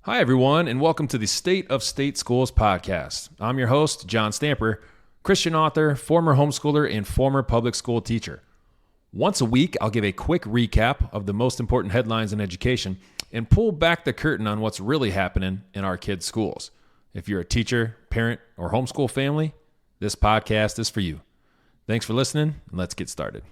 Hi, everyone, and welcome to the State of State Schools podcast. I'm your host, John Stamper, Christian author, former homeschooler, and former public school teacher. Once a week, I'll give a quick recap of the most important headlines in education and pull back the curtain on what's really happening in our kids' schools. If you're a teacher, parent, or homeschool family, this podcast is for you. Thanks for listening, and let's get started.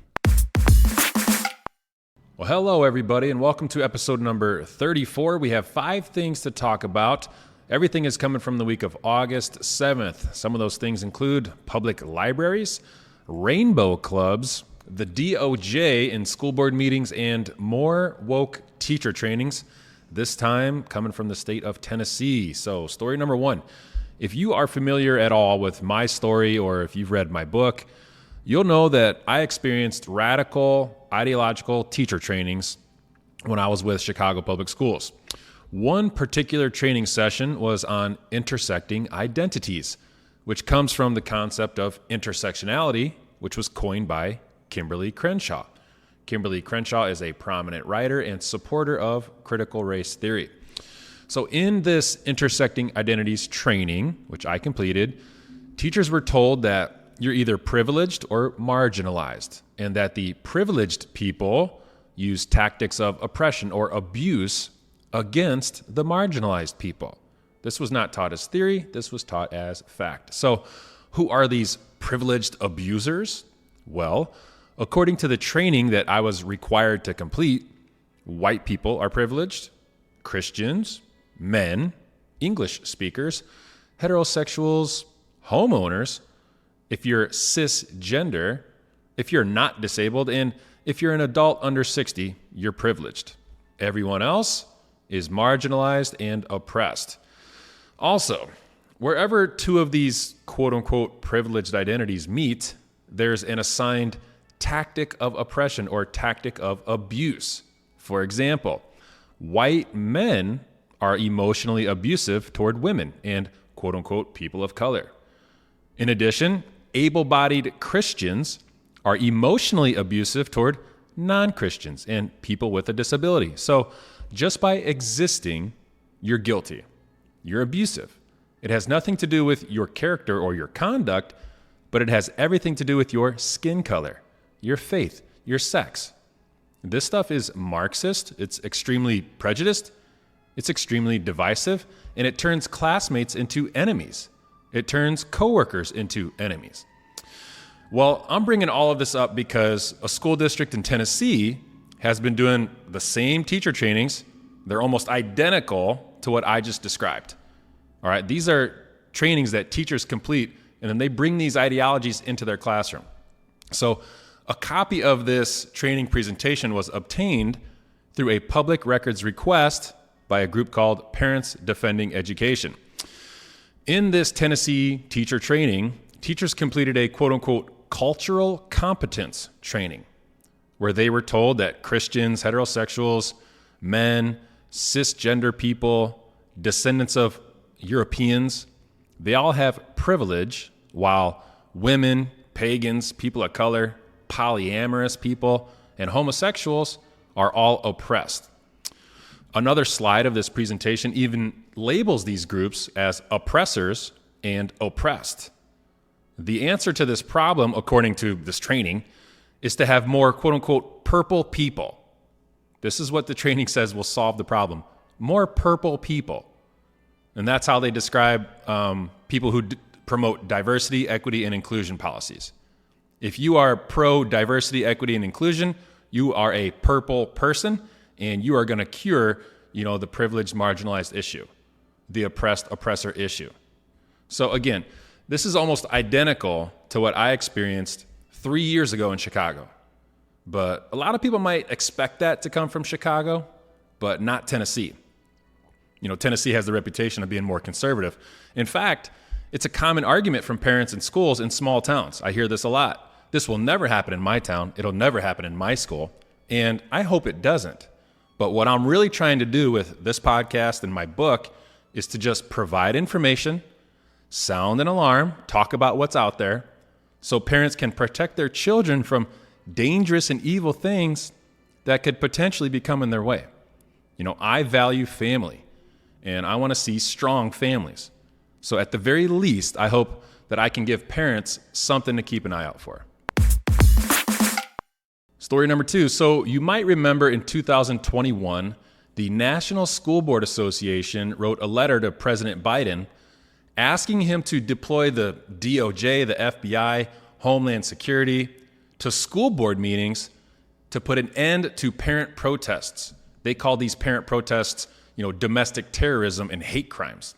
Well, hello, everybody, and welcome to episode number 34. We have 5 things to talk about. Everything is coming from the week of August 7th. Some of those things include public libraries, rainbow clubs, the DOJ in school board meetings, and more woke teacher trainings, this time coming from the state of Tennessee. So, story number 1. If you are familiar at all with my story or if you've read my book, you'll know that I experienced radical ideological teacher trainings when I was with Chicago Public Schools. One particular training session was on intersecting identities, which comes from the concept of intersectionality, which was coined by Kimberly Crenshaw. Kimberly Crenshaw is a prominent writer and supporter of critical race theory. So in this intersecting identities training, which I completed, teachers were told that you're either privileged or marginalized, and that the privileged people use tactics of oppression or abuse against the marginalized people. This was not taught as theory, this was taught as fact. So, who are these privileged abusers? Well, according to the training that I was required to complete, white people are privileged, Christians, men, English speakers, heterosexuals, homeowners, if you're cisgender, if you're not disabled, and if you're an adult under 60, you're privileged. Everyone else is marginalized and oppressed. Also, wherever 2 of these quote-unquote privileged identities meet, there's an assigned tactic of oppression or tactic of abuse. For example, white men are emotionally abusive toward women and quote-unquote people of color. In addition, able-bodied Christians are emotionally abusive toward non-Christians and people with a disability. So just by existing, you're guilty. You're abusive. It has nothing to do with your character or your conduct, but it has everything to do with your skin color, your faith, your sex. This stuff is Marxist. It's extremely prejudiced. It's extremely divisive, and it turns classmates into enemies. It turns coworkers into enemies. Well, I'm bringing all of this up because a school district in Tennessee has been doing the same teacher trainings. They're almost identical to what I just described. All right, these are trainings that teachers complete, and then they bring these ideologies into their classroom. So a copy of this training presentation was obtained through a public records request by a group called Parents Defending Education. In this Tennessee teacher training, teachers completed a quote-unquote cultural competence training where they were told that Christians, heterosexuals, men, cisgender people, descendants of Europeans, they all have privilege, while women, pagans, people of color, polyamorous people, and homosexuals are all oppressed. Another slide of this presentation even labels these groups as oppressors and oppressed. The answer to this problem, according to this training, is to have more quote-unquote purple people. This is what the training says will solve the problem. More purple people. And that's how they describe people who promote diversity, equity, and inclusion policies. If you are pro-diversity, equity, and inclusion, you are a purple person, and you are going to cure, the privileged, marginalized issue, the oppressed, oppressor issue. So again, this is almost identical to what I experienced 3 years ago in Chicago. But a lot of people might expect that to come from Chicago, but not Tennessee. Tennessee has the reputation of being more conservative. In fact, it's a common argument from parents and schools in small towns. I hear this a lot. This will never happen in my town. It'll never happen in my school. And I hope it doesn't. But what I'm really trying to do with this podcast and my book is to just provide information, sound an alarm, talk about what's out there, so parents can protect their children from dangerous and evil things that could potentially be coming their way. I value family, and I want to see strong families. So at the very least, I hope that I can give parents something to keep an eye out for. Story number 2. So you might remember in 2021, the National School Board Association wrote a letter to President Biden asking him to deploy the DOJ, the FBI, Homeland Security to school board meetings to put an end to parent protests. They call these parent protests, domestic terrorism and hate crimes.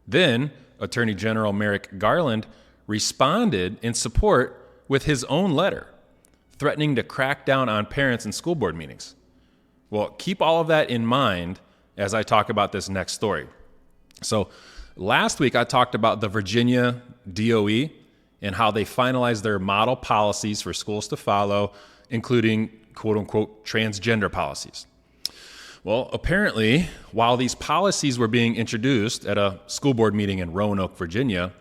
Then Attorney General Merrick Garland responded in support with his own letter, threatening to crack down on parents in school board meetings. Well, keep all of that in mind as I talk about this next story. So last week I talked about the Virginia DOE and how they finalized their model policies for schools to follow, including quote unquote transgender policies. Well, apparently, while these policies were being introduced at a school board meeting in Roanoke, Virginia,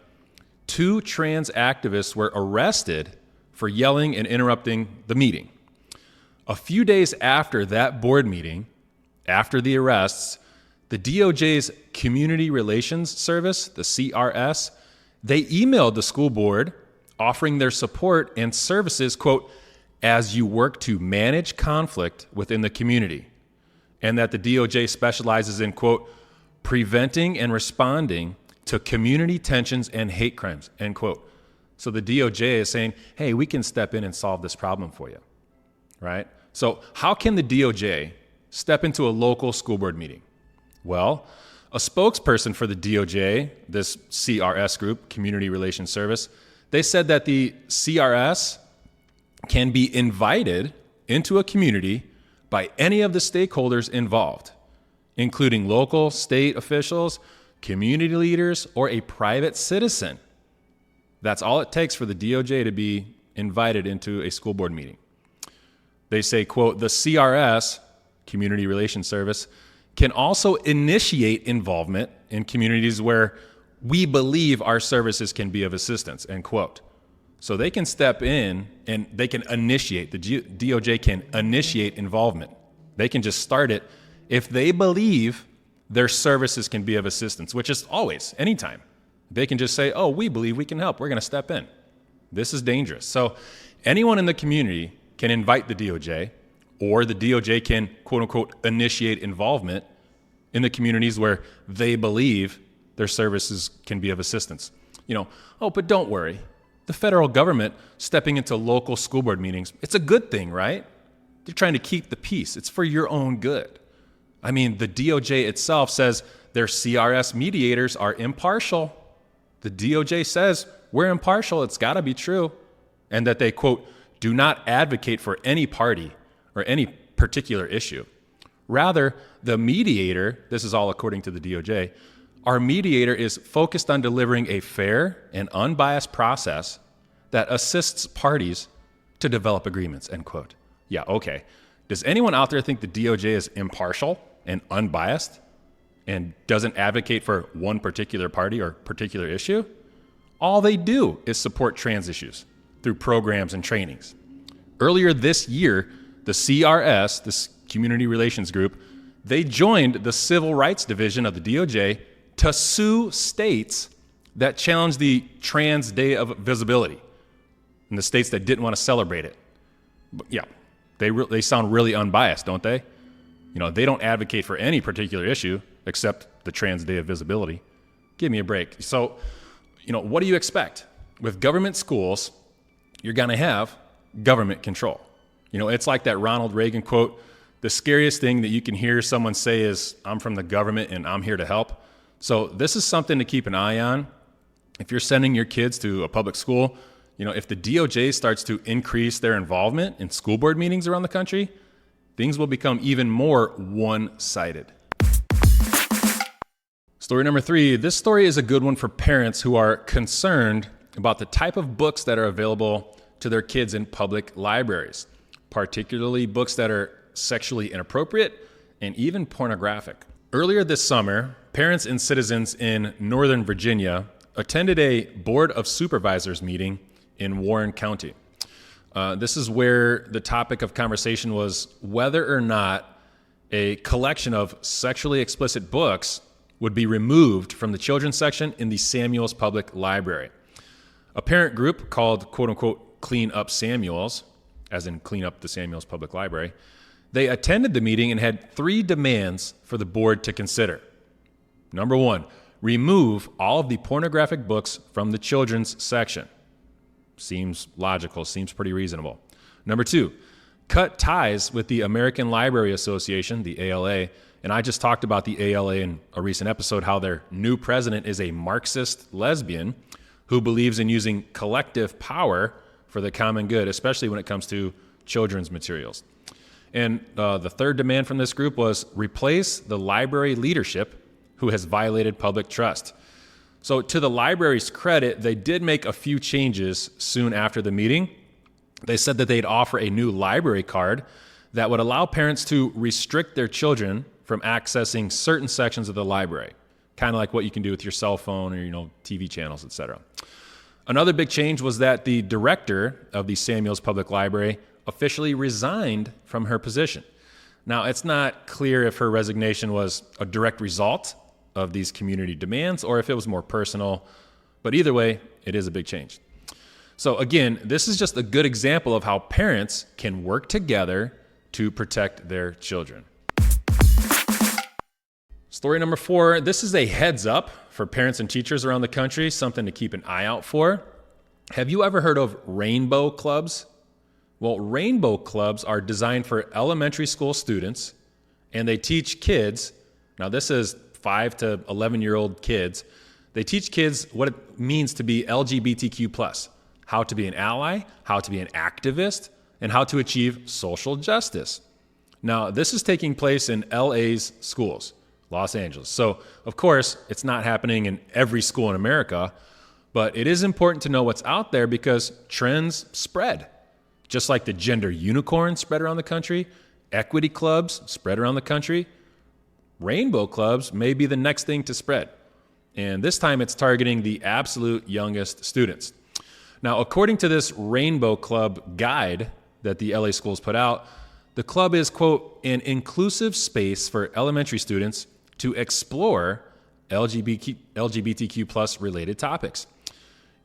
2 trans activists were arrested for yelling and interrupting the meeting. A few days after that board meeting, after the arrests, the DOJ's Community Relations Service, the CRS, they emailed the school board offering their support and services, quote, as you work to manage conflict within the community, and that the DOJ specializes in, quote, preventing and responding to community tensions and hate crimes, end quote. So the DOJ is saying, hey, we can step in and solve this problem for you, right? So how can the DOJ step into a local school board meeting? Well, a spokesperson for the DOJ, this CRS group, Community Relations Service, they said that the CRS can be invited into a community by any of the stakeholders involved, including local, state officials, community leaders, or a private citizen. That's all it takes for the DOJ to be invited into a school board meeting. They say, quote, the CRS, Community Relations Service, can also initiate involvement in communities where we believe our services can be of assistance, end quote. So they can step in and they can initiate, the DOJ can initiate involvement. They can just start it if they believe their services can be of assistance, which is always, anytime. They can just say, oh, we believe we can help. We're going to step in. This is dangerous. So anyone in the community can invite the DOJ, or the DOJ can, quote unquote, initiate involvement in the communities where they believe their services can be of assistance. But don't worry. The federal government stepping into local school board meetings, it's a good thing, right? They're trying to keep the peace. It's for your own good. I mean, the DOJ itself says their CRS mediators are impartial. The DOJ says we're impartial. It's got to be true. And that they, quote, do not advocate for any party or any particular issue. Rather, the mediator, this is all according to the DOJ, our mediator is focused on delivering a fair and unbiased process that assists parties to develop agreements, end quote. Yeah, okay. Does anyone out there think the DOJ is impartial and unbiased and doesn't advocate for one particular party or particular issue? All they do is support trans issues through programs and trainings. Earlier this year, the CRS, this Community Relations Group, they joined the Civil Rights Division of the DOJ to sue states that challenged the Trans Day of Visibility and the states that didn't want to celebrate it. But yeah, they sound really unbiased, don't they? They don't advocate for any particular issue except the Trans Day of Visibility. Give me a break. So, what do you expect? With government schools, you're going to have government control. It's like that Ronald Reagan quote, the scariest thing that you can hear someone say is, I'm from the government and I'm here to help. So this is something to keep an eye on. If you're sending your kids to a public school, if the DOJ starts to increase their involvement in school board meetings around the country, things will become even more one-sided. Story number 3. This story is a good one for parents who are concerned about the type of books that are available to their kids in public libraries, particularly books that are sexually inappropriate and even pornographic. Earlier this summer, parents and citizens in Northern Virginia attended a Board of Supervisors meeting in Warren County. This is where the topic of conversation was whether or not a collection of sexually explicit books would be removed from the children's section in the Samuels Public Library. A parent group called, quote unquote, Clean Up Samuels, as in clean up the Samuels Public Library, they attended the meeting and had 3 demands for the board to consider. Number 1, remove all of the pornographic books from the children's section. Seems logical, seems pretty reasonable. Number 2, cut ties with the American Library Association, the ALA, and I just talked about the ALA in a recent episode, how their new president is a Marxist lesbian who believes in using collective power for the common good, especially when it comes to children's materials. And the third demand from this group was replace the library leadership who has violated public trust. So to the library's credit, they did make a few changes soon after the meeting. They said that they'd offer a new library card that would allow parents to restrict their children from accessing certain sections of the library, kind of like what you can do with your cell phone or, TV channels, etc. Another big change was that the director of the Samuels Public Library officially resigned from her position. Now, it's not clear if her resignation was a direct result of these community demands or if it was more personal, but either way, it is a big change. So again, this is just a good example of how parents can work together to protect their children. Story number 4, this is a heads up for parents and teachers around the country, something to keep an eye out for. Have you ever heard of rainbow clubs? Well, rainbow clubs are designed for elementary school students, and they teach kids, now this is 5 to 11-year-old kids, they teach kids what it means to be LGBTQ+, how to be an ally, how to be an activist, and how to achieve social justice. Now, this is taking place in LA's schools, Los Angeles. So, of course, it's not happening in every school in America, but it is important to know what's out there because trends spread. Just like the gender unicorn spread around the country, equity clubs spread around the country, rainbow clubs may be the next thing to spread. And this time it's targeting the absolute youngest students. Now, according to this Rainbow Club guide that the LA schools put out, the club is, quote, an inclusive space for elementary students to explore LGBTQ plus related topics.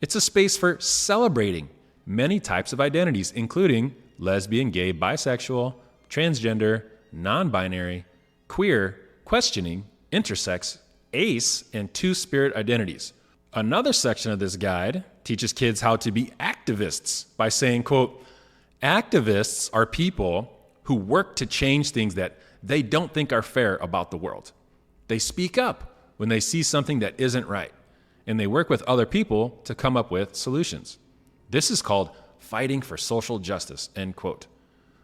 It's a space for celebrating many types of identities, including lesbian, gay, bisexual, transgender, non-binary, queer, questioning, intersex, ace, and two-spirit identities. Another section of this guide teaches kids how to be activists by saying, quote, activists are people who work to change things that they don't think are fair about the world. They speak up when they see something that isn't right, and they work with other people to come up with solutions. This is called fighting for social justice, end quote.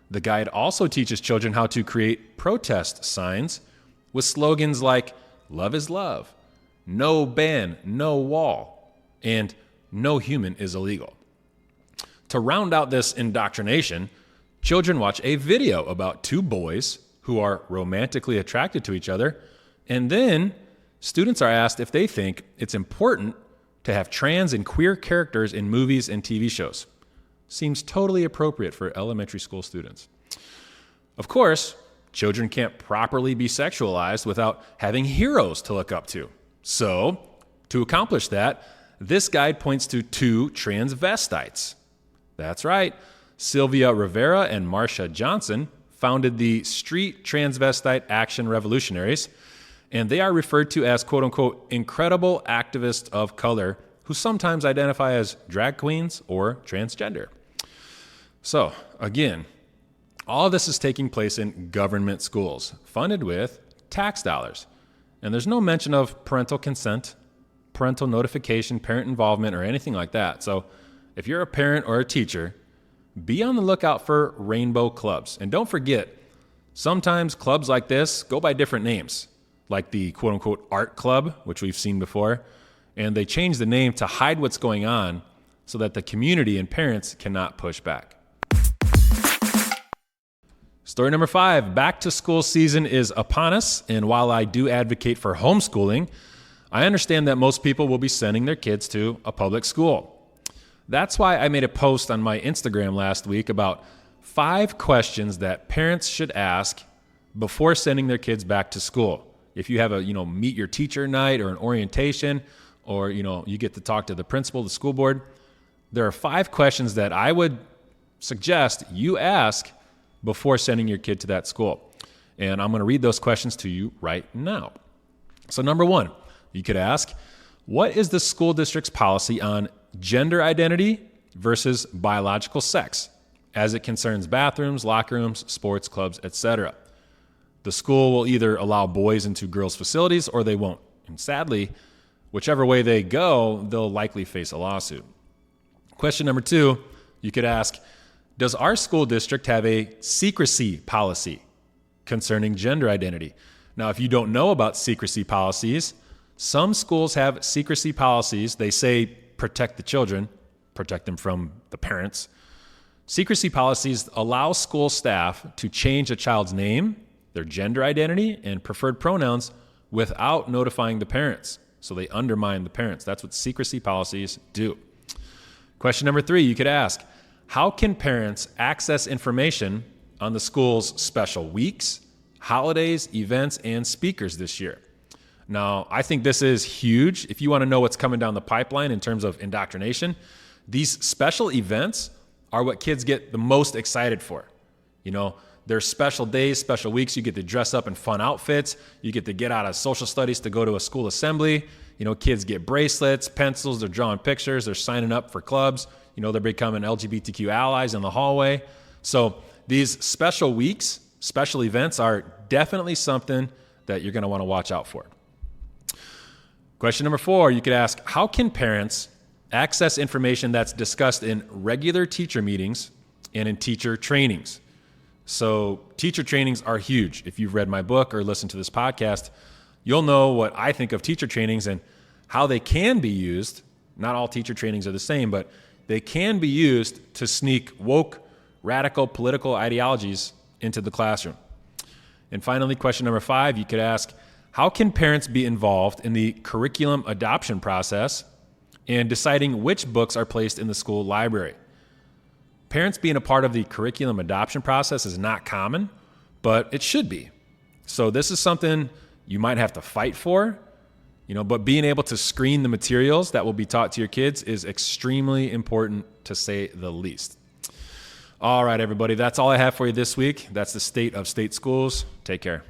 The guide also teaches children how to create protest signs with slogans like love is love, no ban, no wall, and no human is illegal. To round out this indoctrination, children watch a video about 2 boys who are romantically attracted to each other, and then students are asked if they think it's important to have trans and queer characters in movies and TV shows. Seems totally appropriate for elementary school students. Of course, children can't properly be sexualized without having heroes to look up to. So, to accomplish that, this guide points to 2 transvestites. That's right, Sylvia Rivera and Marsha Johnson founded the Street Transvestite Action Revolutionaries, and they are referred to as, quote-unquote, incredible activists of color who sometimes identify as drag queens or transgender. So, again, all of this is taking place in government schools, funded with tax dollars. And there's no mention of parental consent, parental notification, parent involvement, or anything like that. So if you're a parent or a teacher, be on the lookout for rainbow clubs. And don't forget, sometimes clubs like this go by different names, like the quote-unquote art club, which we've seen before, and they change the name to hide what's going on so that the community and parents cannot push back. Story number 5, back to school season is upon us, and while I do advocate for homeschooling, I understand that most people will be sending their kids to a public school. That's why I made a post on my Instagram last week about 5 questions that parents should ask before sending their kids back to school. if you have a, meet your teacher night or an orientation, or, you get to talk to the principal, the school board, there are 5 questions that I would suggest you ask before sending your kid to that school. And I'm going to read those questions to you right now. So number 1, you could ask, what is the school district's policy on gender identity versus biological sex as it concerns bathrooms, locker rooms, sports clubs, etc.? The school will either allow boys into girls' facilities or they won't. And sadly, whichever way they go, they'll likely face a lawsuit. Question number 2, you could ask, does our school district have a secrecy policy concerning gender identity? Now, if you don't know about secrecy policies, some schools have secrecy policies. They say protect the children, protect them from the parents. Secrecy policies allow school staff to change a child's name, their gender identity, and preferred pronouns without notifying the parents. So they undermine the parents. That's what secrecy policies do. Question number 3, you could ask, how can parents access information on the school's special weeks, holidays, events, and speakers this year? Now, I think this is huge. If you want to know what's coming down the pipeline in terms of indoctrination, these special events are what kids get the most excited for. There's special days, special weeks. You get to dress up in fun outfits. You get to get out of social studies to go to a school assembly. Kids get bracelets, pencils. They're drawing pictures. They're signing up for clubs. They're becoming LGBTQ allies in the hallway. So these special weeks, special events are definitely something that you're going to want to watch out for. Question number 4, you could ask, how can parents access information that's discussed in regular teacher meetings and in teacher trainings? So teacher trainings are huge. If you've read my book or listened to this podcast, you'll know what I think of teacher trainings and how they can be used. Not all teacher trainings are the same, but they can be used to sneak woke, radical political ideologies into the classroom. And finally, question number 5, you could ask, how can parents be involved in the curriculum adoption process and deciding which books are placed in the school library? Parents being a part of the curriculum adoption process is not common, but it should be. So this is something you might have to fight for, but being able to screen the materials that will be taught to your kids is extremely important, to say the least. All right, everybody, that's all I have for you this week. That's the state of state schools. Take care.